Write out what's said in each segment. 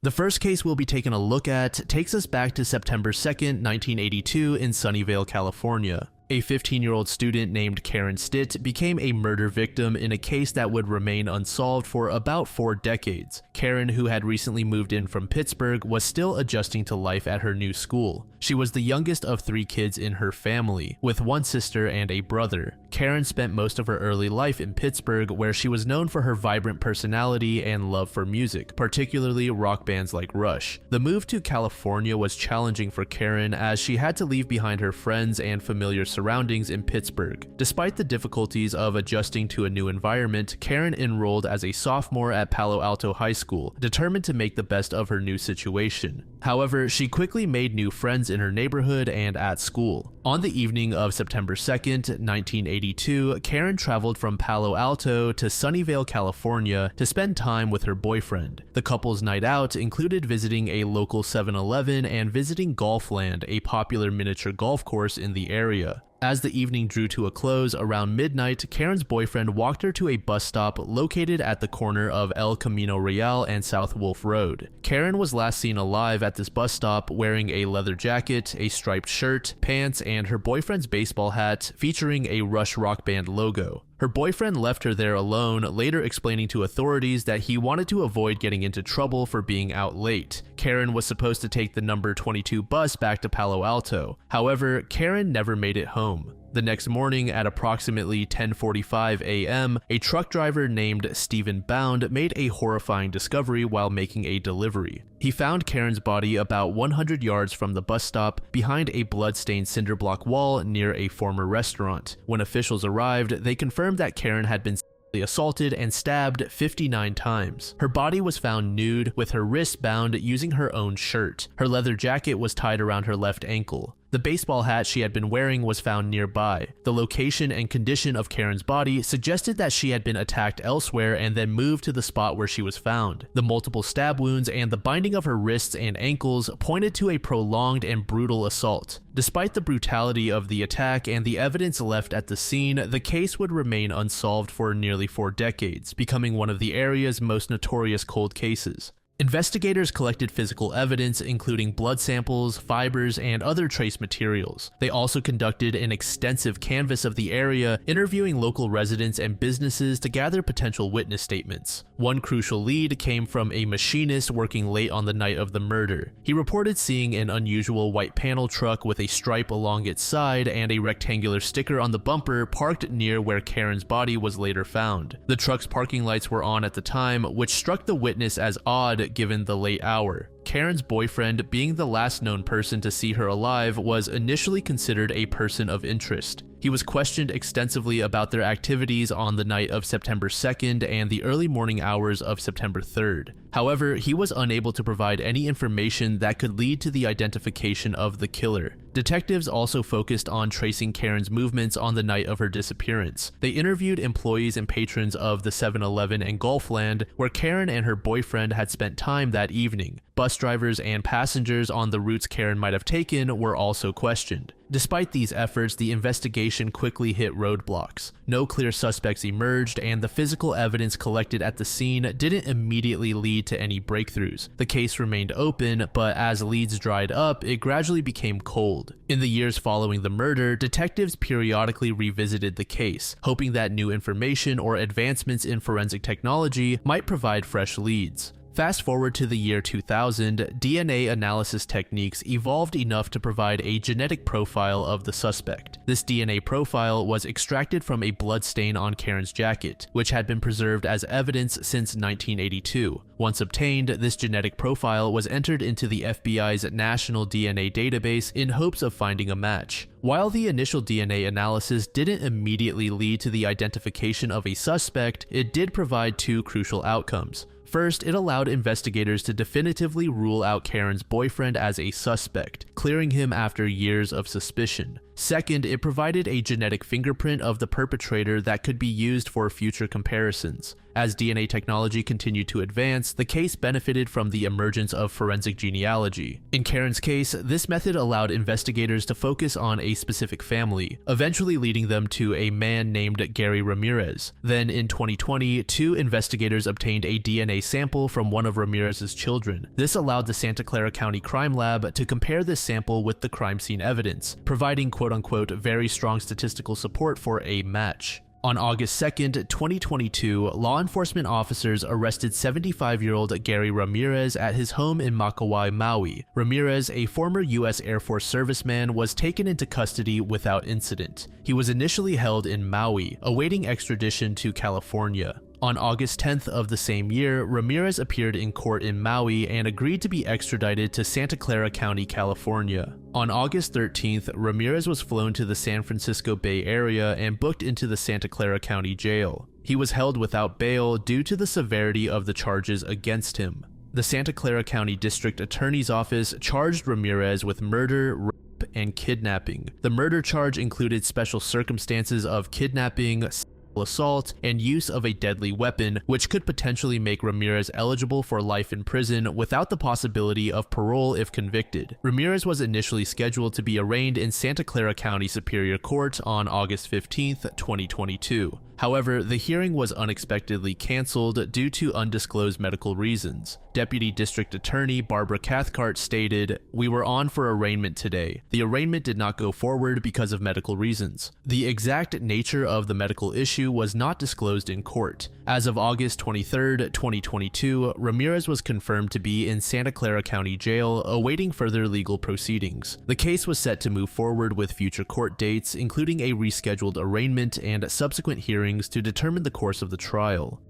The first case we'll be taking a look at takes us back to September 2nd, 1982 in Sunnyvale, California. A 15-year-old student named Karen Stitt became a murder victim in a case that would remain unsolved for about 4 decades. Karen, who had recently moved in from Pittsburgh, was still adjusting to life at her new school. She was the youngest of 3 kids in her family, with 1 sister and a brother. Karen spent most of her early life in Pittsburgh, where she was known for her vibrant personality and love for music, particularly rock bands like Rush. The move to California was challenging for Karen, as she had to leave behind her friends and familiar surroundings in Pittsburgh. Despite the difficulties of adjusting to a new environment, Karen enrolled as a sophomore at Palo Alto High School, determined to make the best of her new situation. However, she quickly made new friends in her neighborhood and at school. On the evening of September 2nd, 1982, Karen traveled from Palo Alto to Sunnyvale, California to spend time with her boyfriend. The couple's night out included visiting a local 7-Eleven and visiting Golfland, a popular miniature golf course in the area. As the evening drew to a close around midnight, Karen's boyfriend walked her to a bus stop located at the corner of El Camino Real and South Wolf Road. Karen was last seen alive at this bus stop wearing a leather jacket, a striped shirt, pants, and her boyfriend's baseball hat featuring a Rush rock band logo. Her boyfriend left her there alone, later explaining to authorities that he wanted to avoid getting into trouble for being out late. Karen was supposed to take the number 22 bus back to Palo Alto. However, Karen never made it home. The next morning at approximately 10:45 a.m., a truck driver named Stephen Bound made a horrifying discovery while making a delivery. He found Karen's body about 100 yards from the bus stop behind a blood-stained cinder block wall near a former restaurant. When officials arrived, they confirmed that Karen had been assaulted and stabbed 59 times. Her body was found nude, with her wrists bound using her own shirt. Her leather jacket was tied around her left ankle. The baseball hat she had been wearing was found nearby. The location and condition of Karen's body suggested that she had been attacked elsewhere and then moved to the spot where she was found. The multiple stab wounds and the binding of her wrists and ankles pointed to a prolonged and brutal assault. Despite the brutality of the attack and the evidence left at the scene, the case would remain unsolved for nearly 4 decades, becoming one of the area's most notorious cold cases. Investigators collected physical evidence including blood samples, fibers, and other trace materials. They also conducted an extensive canvass of the area, interviewing local residents and businesses to gather potential witness statements. One crucial lead came from a machinist working late on the night of the murder. He reported seeing an unusual white panel truck with a stripe along its side and a rectangular sticker on the bumper parked near where Karen's body was later found. The truck's parking lights were on at the time, which struck the witness as odd given the late hour. Karen's boyfriend, being the last known person to see her alive, was initially considered a person of interest. He was questioned extensively about their activities on the night of September 2nd and the early morning hours of September 3rd. However, he was unable to provide any information that could lead to the identification of the killer. Detectives also focused on tracing Karen's movements on the night of her disappearance. They interviewed employees and patrons of the 7-Eleven and Golfland, where Karen and her boyfriend had spent time that evening. Bus drivers and passengers on the routes Karen might have taken were also questioned. Despite these efforts, the investigation quickly hit roadblocks. No clear suspects emerged, and the physical evidence collected at the scene didn't immediately lead to any breakthroughs. The case remained open, but as leads dried up, it gradually became cold. In the years following the murder, detectives periodically revisited the case, hoping that new information or advancements in forensic technology might provide fresh leads. Fast forward to the year 2000, DNA analysis techniques evolved enough to provide a genetic profile of the suspect. This DNA profile was extracted from a blood stain on Karen's jacket, which had been preserved as evidence since 1982. Once obtained, this genetic profile was entered into the FBI's National DNA Database in hopes of finding a match. While the initial DNA analysis didn't immediately lead to the identification of a suspect, it did provide 2 crucial outcomes. First, it allowed investigators to definitively rule out Karen's boyfriend as a suspect, clearing him after years of suspicion. Second, it provided a genetic fingerprint of the perpetrator that could be used for future comparisons. As DNA technology continued to advance, the case benefited from the emergence of forensic genealogy. In Karen's case, this method allowed investigators to focus on a specific family, eventually leading them to a man named Gary Ramirez. Then in 2020, 2 investigators obtained a DNA sample from one of Ramirez's children. This allowed the Santa Clara County Crime Lab to compare this sample with the crime scene evidence, providing quote-unquote very strong statistical support for a match. On August 2nd, 2022, law enforcement officers arrested 75-year-old Gary Ramirez at his home in Makawai, Maui. Ramirez, a former U.S. Air Force serviceman, was taken into custody without incident. He was initially held in Maui, awaiting extradition to California. On August 10th of the same year, Ramirez appeared in court in Maui and agreed to be extradited to Santa Clara County, California. On August 13th, Ramirez was flown to the San Francisco Bay Area and booked into the Santa Clara County Jail. He was held without bail due to the severity of the charges against him. The Santa Clara County District Attorney's Office charged Ramirez with murder, rape, and kidnapping. The murder charge included special circumstances of kidnapping, assault, and use of a deadly weapon, which could potentially make Ramirez eligible for life in prison without the possibility of parole if convicted. Ramirez was initially scheduled to be arraigned in Santa Clara County Superior Court on August 15th, 2022. However, the hearing was unexpectedly canceled due to undisclosed medical reasons. Deputy District Attorney Barbara Cathcart stated, "We were on for arraignment today. The arraignment did not go forward because of medical reasons. The exact nature of the medical issue was not disclosed in court." As of August 23rd, 2022, Ramirez was confirmed to be in Santa Clara County Jail, awaiting further legal proceedings. The case was set to move forward with future court dates, including a rescheduled arraignment and subsequent hearings to determine the course of the trial.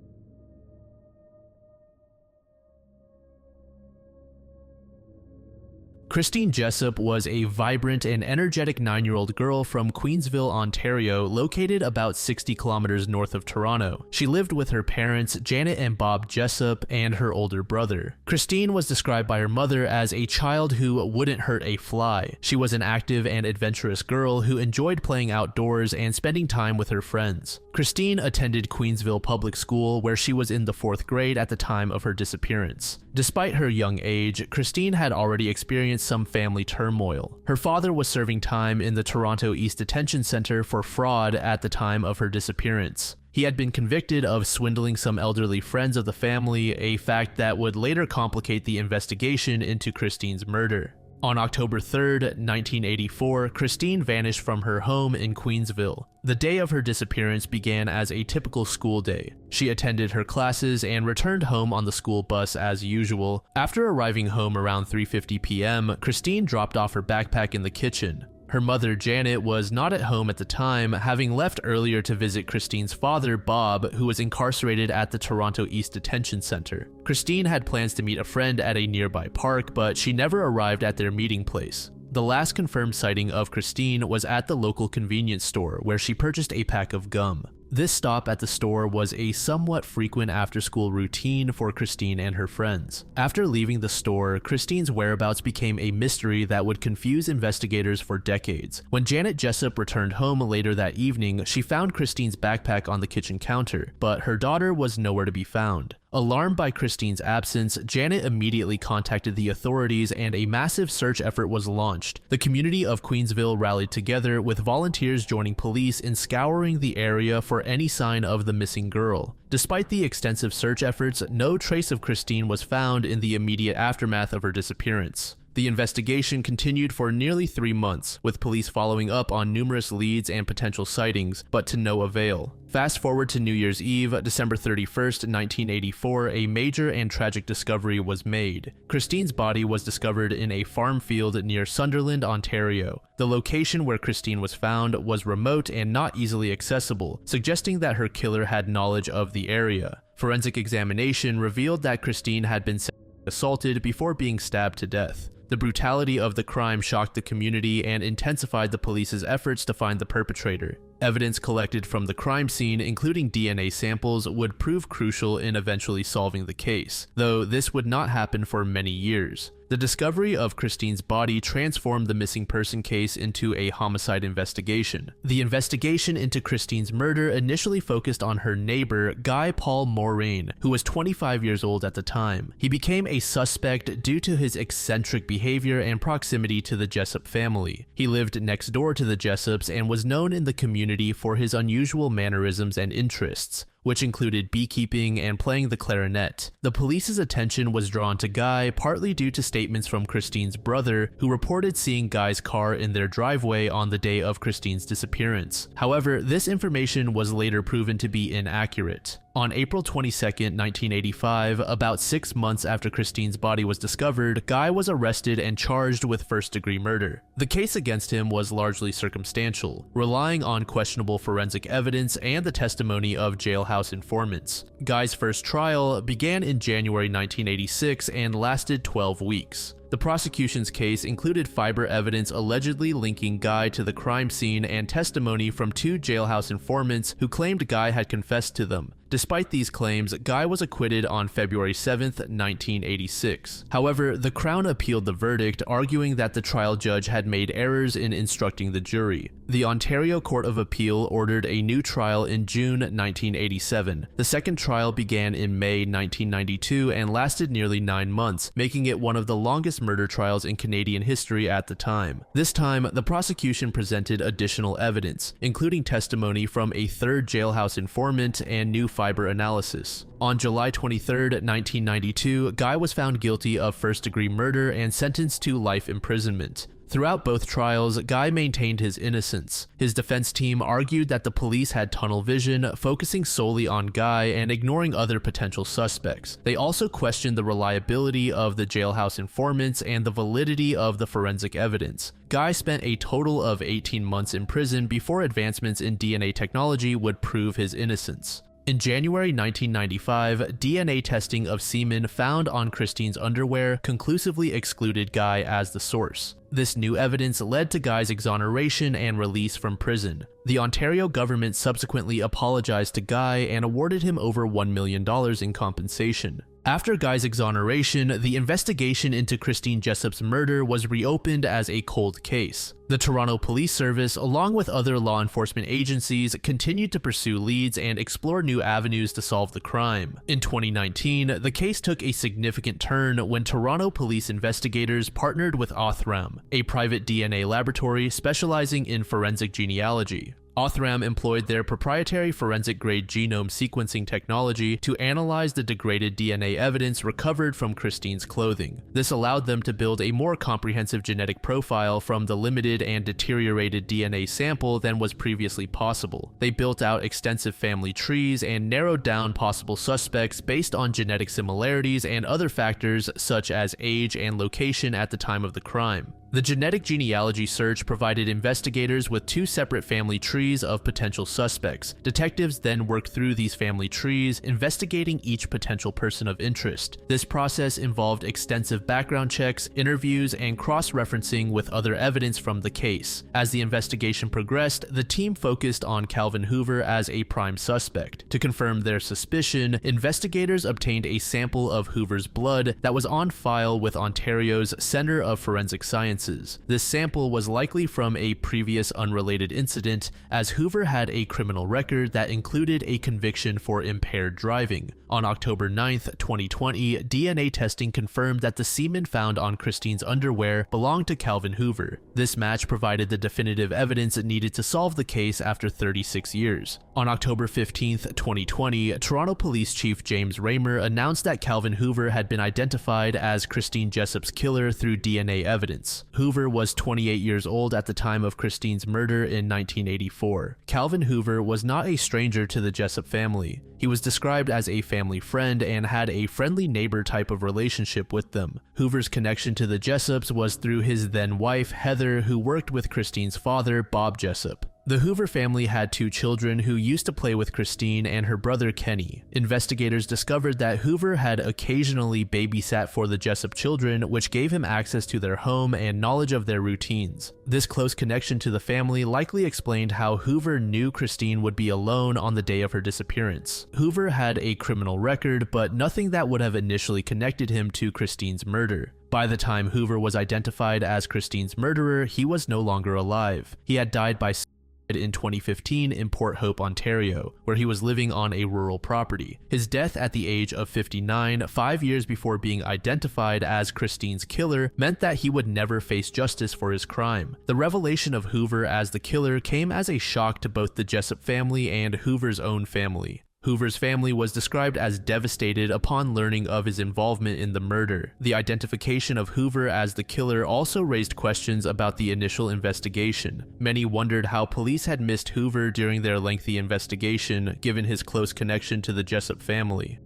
Christine Jessop was a vibrant and energetic 9-year-old girl from Queensville, Ontario, located about 60 kilometers north of Toronto. She lived with her parents, Janet and Bob Jessop, and her older brother. Christine was described by her mother as a child who wouldn't hurt a fly. She was an active and adventurous girl who enjoyed playing outdoors and spending time with her friends. Christine attended Queensville Public School, where she was in the 4th grade at the time of her disappearance. Despite her young age, Christine had already experienced some family turmoil. Her father was serving time in the Toronto East Detention Center for fraud at the time of her disappearance. He had been convicted of swindling some elderly friends of the family, a fact that would later complicate the investigation into Christine's murder. On October 3rd, 1984, Christine vanished from her home in Queensville. The day of her disappearance began as a typical school day. She attended her classes and returned home on the school bus as usual. After arriving home around 3:50 p.m., Christine dropped off her backpack in the kitchen. Her mother, Janet, was not at home at the time, having left earlier to visit Christine's father, Bob, who was incarcerated at the Toronto East Detention Center. Christine had plans to meet a friend at a nearby park, but she never arrived at their meeting place. The last confirmed sighting of Christine was at the local convenience store, where she purchased a pack of gum. This stop at the store was a somewhat frequent after-school routine for Christine and her friends. After leaving the store, Christine's whereabouts became a mystery that would confuse investigators for decades. When Janet Jessop returned home later that evening, she found Christine's backpack on the kitchen counter, but her daughter was nowhere to be found. Alarmed by Christine's absence, Janet immediately contacted the authorities and a massive search effort was launched. The community of Queensville rallied together, with volunteers joining police in scouring the area for any sign of the missing girl. Despite the extensive search efforts, no trace of Christine was found in the immediate aftermath of her disappearance. The investigation continued for nearly 3 months, with police following up on numerous leads and potential sightings, but to no avail. Fast forward to New Year's Eve, December 31st, 1984, a major and tragic discovery was made. Christine's body was discovered in a farm field near Sunderland, Ontario. The location where Christine was found was remote and not easily accessible, suggesting that her killer had knowledge of the area. Forensic examination revealed that Christine had been assaulted before being stabbed to death. The brutality of the crime shocked the community and intensified the police's efforts to find the perpetrator. Evidence collected from the crime scene, including DNA samples, would prove crucial in eventually solving the case, though this would not happen for many years. The discovery of Christine's body transformed the missing person case into a homicide investigation. The investigation into Christine's murder initially focused on her neighbor, Guy Paul Moraine, who was 25 years old at the time. He became a suspect due to his eccentric behavior and proximity to the Jessop family. He lived next door to the Jessops and was known in the community for his unusual mannerisms and interests, which included beekeeping and playing the clarinet. The police's attention was drawn to Guy partly due to statements from Christine's brother, who reported seeing Guy's car in their driveway on the day of Christine's disappearance. However, this information was later proven to be inaccurate. On April 22, 1985, about 6 months after Christine's body was discovered, Guy was arrested and charged with first-degree murder. The case against him was largely circumstantial, relying on questionable forensic evidence and the testimony of jailhouse informants. Guy's first trial began in January 1986 and lasted 12 weeks. The prosecution's case included fiber evidence allegedly linking Guy to the crime scene and testimony from 2 jailhouse informants who claimed Guy had confessed to them. Despite these claims, Guy was acquitted on February 7, 1986. However, the Crown appealed the verdict, arguing that the trial judge had made errors in instructing the jury. The Ontario Court of Appeal ordered a new trial in June 1987. The second trial began in May 1992 and lasted nearly 9 months, making it one of the longest murder trials in Canadian history at the time. This time, the prosecution presented additional evidence, including testimony from a 3rd jailhouse informant and new fiber analysis. On July 23, 1992, Guy was found guilty of first-degree murder and sentenced to life imprisonment. Throughout both trials, Guy maintained his innocence. His defense team argued that the police had tunnel vision, focusing solely on Guy and ignoring other potential suspects. They also questioned the reliability of the jailhouse informants and the validity of the forensic evidence. Guy spent a total of 18 months in prison before advancements in DNA technology would prove his innocence. In January 1995, DNA testing of semen found on Christine's underwear conclusively excluded Guy as the source. This new evidence led to Guy's exoneration and release from prison. The Ontario government subsequently apologized to Guy and awarded him over $1 million in compensation. After Guy's exoneration, the investigation into Christine Jessop's murder was reopened as a cold case. The Toronto Police Service, along with other law enforcement agencies, continued to pursue leads and explore new avenues to solve the crime. In 2019, the case took a significant turn when Toronto police investigators partnered with Othram, a private DNA laboratory specializing in forensic genealogy. Othram employed their proprietary forensic-grade genome sequencing technology to analyze the degraded DNA evidence recovered from Christine's clothing. This allowed them to build a more comprehensive genetic profile from the limited and deteriorated DNA sample than was previously possible. They built out extensive family trees and narrowed down possible suspects based on genetic similarities and other factors such as age and location at the time of the crime. The genetic genealogy search provided investigators with 2 separate family trees of potential suspects. Detectives then worked through these family trees, investigating each potential person of interest. This process involved extensive background checks, interviews, and cross-referencing with other evidence from the case. As the investigation progressed, the team focused on Calvin Hoover as a prime suspect. To confirm their suspicion, investigators obtained a sample of Hoover's blood that was on file with Ontario's Centre of Forensic Sciences. This sample was likely from a previous unrelated incident, as Hoover had a criminal record that included a conviction for impaired driving. On October 9, 2020, DNA testing confirmed that the semen found on Christine's underwear belonged to Calvin Hoover. This match provided the definitive evidence needed to solve the case after 36 years. On October 15, 2020, Toronto Police Chief James Raymer announced that Calvin Hoover had been identified as Christine Jessop's killer through DNA evidence. Hoover was 28 years old at the time of Christine's murder in 1984. Calvin Hoover was not a stranger to the Jessop family. He was described as a family friend and had a friendly neighbor type of relationship with them. Hoover's connection to the Jessops was through his then wife, Heather, who worked with Christine's father, Bob Jessop. The Hoover family had 2 children who used to play with Christine and her brother Kenny. Investigators discovered that Hoover had occasionally babysat for the Jessop children, which gave him access to their home and knowledge of their routines. This close connection to the family likely explained how Hoover knew Christine would be alone on the day of her disappearance. Hoover had a criminal record, but nothing that would have initially connected him to Christine's murder. By the time Hoover was identified as Christine's murderer, he was no longer alive. He had died by suicide in 2015 in Port Hope, Ontario, where he was living on a rural property. His death at the age of 59, 5 years before being identified as Christine's killer, meant that he would never face justice for his crime. The revelation of Hoover as the killer came as a shock to both the Jessop family and Hoover's own family. Hoover's family was described as devastated upon learning of his involvement in the murder. The identification of Hoover as the killer also raised questions about the initial investigation. Many wondered how police had missed Hoover during their lengthy investigation, given his close connection to the Jessop family.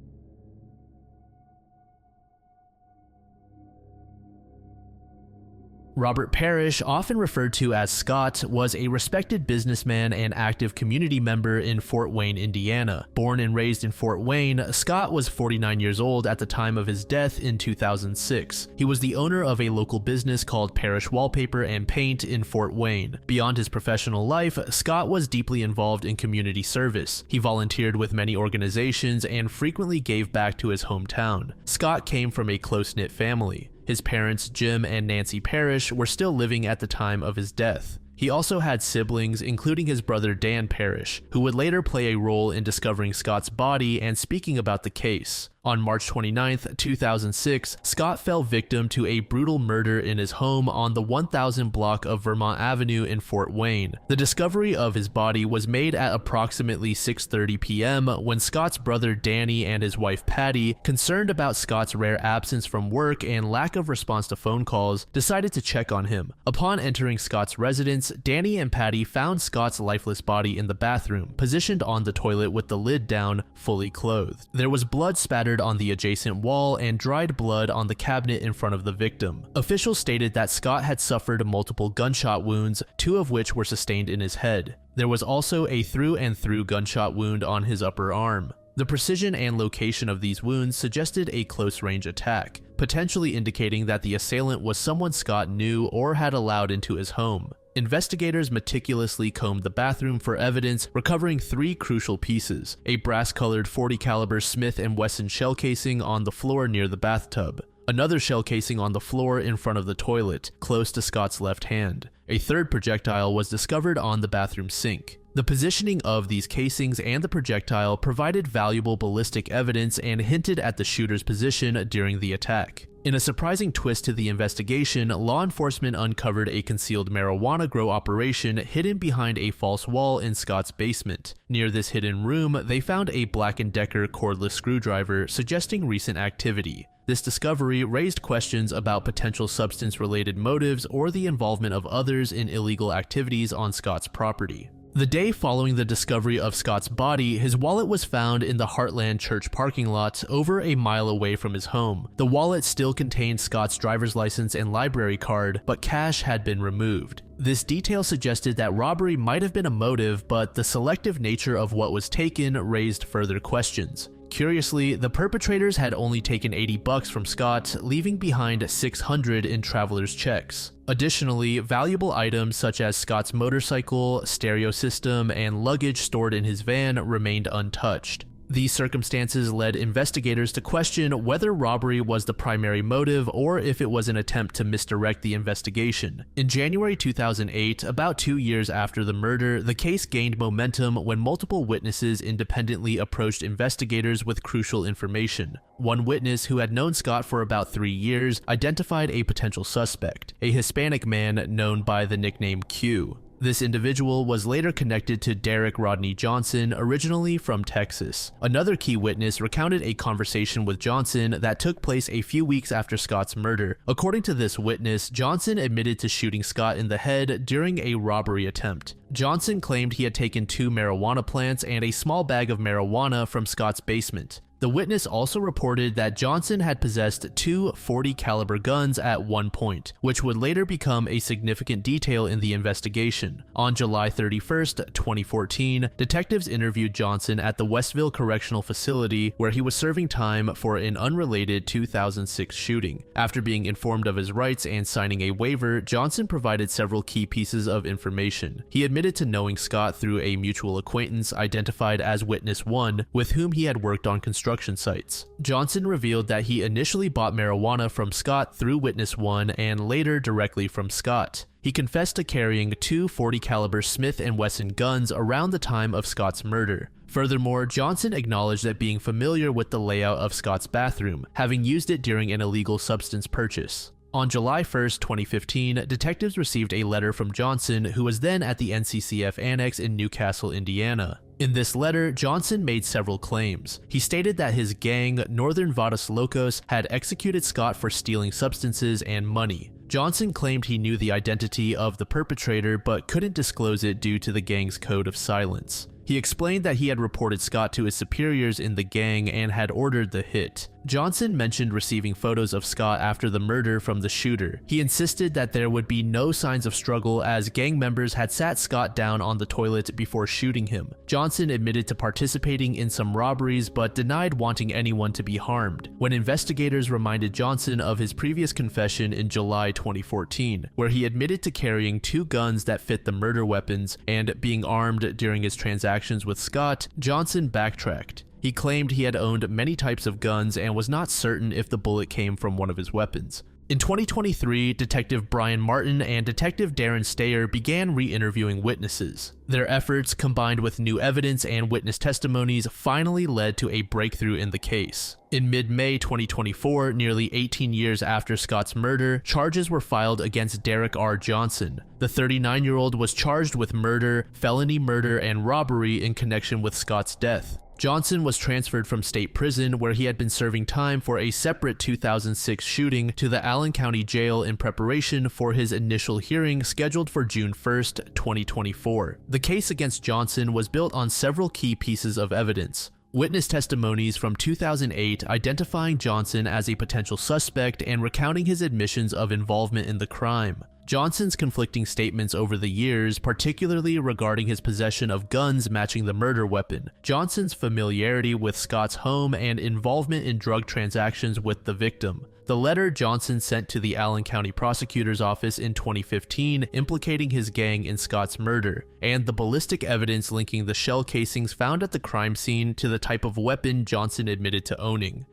Robert Parish, often referred to as Scott, was a respected businessman and active community member in Fort Wayne, Indiana. Born and raised in Fort Wayne, Scott was 49 years old at the time of his death in 2006. He was the owner of a local business called Parish Wallpaper and Paint in Fort Wayne. Beyond his professional life, Scott was deeply involved in community service. He volunteered with many organizations and frequently gave back to his hometown. Scott came from a close-knit family. His parents, Jim and Nancy Parish, were still living at the time of his death. He also had siblings, including his brother Dan Parish, who would later play a role in discovering Scott's body and speaking about the case. On March 29, 2006, Scott fell victim to a brutal murder in his home on the 1000 block of Vermont Avenue in Fort Wayne. The discovery of his body was made at approximately 6:30 p.m. when Scott's brother Danny and his wife Patty, concerned about Scott's rare absence from work and lack of response to phone calls, decided to check on him. Upon entering Scott's residence, Danny and Patty found Scott's lifeless body in the bathroom, positioned on the toilet with the lid down, fully clothed. There was blood spattered on the adjacent wall and dried blood on the cabinet in front of the victim. Officials stated that Scott had suffered multiple gunshot wounds, 2 of which were sustained in his head. There was also a through-and-through gunshot wound on his upper arm. The precision and location of these wounds suggested a close-range attack, potentially indicating that the assailant was someone Scott knew or had allowed into his home. Investigators meticulously combed the bathroom for evidence, recovering 3 crucial pieces: a brass-colored .40 caliber Smith & Wesson shell casing on the floor near the bathtub, another shell casing on the floor in front of the toilet, close to Scott's left hand. A third projectile was discovered on the bathroom sink. The positioning of these casings and the projectile provided valuable ballistic evidence and hinted at the shooter's position during the attack. In a surprising twist to the investigation, law enforcement uncovered a concealed marijuana grow operation hidden behind a false wall in Scott's basement. Near this hidden room, they found a Black & Decker cordless screwdriver, suggesting recent activity. This discovery raised questions about potential substance-related motives or the involvement of others in illegal activities on Scott's property. The day following the discovery of Scott's body, his wallet was found in the Heartland Church parking lot over a mile away from his home. The wallet still contained Scott's driver's license and library card, but cash had been removed. This detail suggested that robbery might have been a motive, but the selective nature of what was taken raised further questions. Curiously, the perpetrators had only taken $80 from Scott, leaving behind $600 in traveler's checks. Additionally, valuable items such as Scott's motorcycle, stereo system, and luggage stored in his van remained untouched. These circumstances led investigators to question whether robbery was the primary motive or if it was an attempt to misdirect the investigation. In January 2008, about 2 years after the murder, the case gained momentum when multiple witnesses independently approached investigators with crucial information. One witness, who had known Scott for about 3 years, identified a potential suspect, a Hispanic man known by the nickname Q. This individual was later connected to Derek Rodney Johnson, originally from Texas. Another key witness recounted a conversation with Johnson that took place a few weeks after Scott's murder. According to this witness, Johnson admitted to shooting Scott in the head during a robbery attempt. Johnson claimed he had taken 2 marijuana plants and a small bag of marijuana from Scott's basement. The witness also reported that Johnson had possessed 2 .40 caliber guns at one point, which would later become a significant detail in the investigation. On July 31, 2014, detectives interviewed Johnson at the Westville Correctional Facility, where he was serving time for an unrelated 2006 shooting. After being informed of his rights and signing a waiver, Johnson provided several key pieces of information. He admitted to knowing Scott through a mutual acquaintance identified as Witness 1, with whom he had worked on construction construction sites. Johnson revealed that he initially bought marijuana from Scott through Witness 1 and later directly from Scott. He confessed to carrying two .40 caliber Smith & Wesson guns around the time of Scott's murder. Furthermore, Johnson acknowledged that being familiar with the layout of Scott's bathroom, having used it during an illegal substance purchase. On July 1, 2015, detectives received a letter from Johnson, who was then at the NCCF Annex in Newcastle, Indiana. In this letter, Johnson made several claims. He stated that his gang, Northern Vados Locos, had executed Scott for stealing substances and money. Johnson claimed he knew the identity of the perpetrator but couldn't disclose it due to the gang's code of silence. He explained that he had reported Scott to his superiors in the gang and had ordered the hit. Johnson mentioned receiving photos of Scott after the murder from the shooter. He insisted that there would be no signs of struggle as gang members had sat Scott down on the toilet before shooting him. Johnson admitted to participating in some robberies but denied wanting anyone to be harmed. When investigators reminded Johnson of his previous confession in July 2014, where he admitted to carrying two guns that fit the murder weapons and being armed during his transactions with Scott, Johnson backtracked. He claimed he had owned many types of guns and was not certain if the bullet came from one of his weapons. In 2023, Detective Brian Martin and Detective Darren Stayer began re-interviewing witnesses. Their efforts, combined with new evidence and witness testimonies, finally led to a breakthrough in the case. In mid-May 2024, nearly 18 years after Scott's murder, charges were filed against Derek R. Johnson. The 39-year-old was charged with murder, felony murder, and robbery in connection with Scott's death. Johnson was transferred from state prison, where he had been serving time for a separate 2006 shooting, to the Allen County Jail in preparation for his initial hearing scheduled for June 1, 2024. The case against Johnson was built on several key pieces of evidence. Witness testimonies from 2008 identifying Johnson as a potential suspect and recounting his admissions of involvement in the crime. Johnson's conflicting statements over the years, particularly regarding his possession of guns matching the murder weapon, Johnson's familiarity with Scott's home, and involvement in drug transactions with the victim. The letter Johnson sent to the Allen County Prosecutor's Office in 2015 implicating his gang in Scott's murder, and the ballistic evidence linking the shell casings found at the crime scene to the type of weapon Johnson admitted to owning.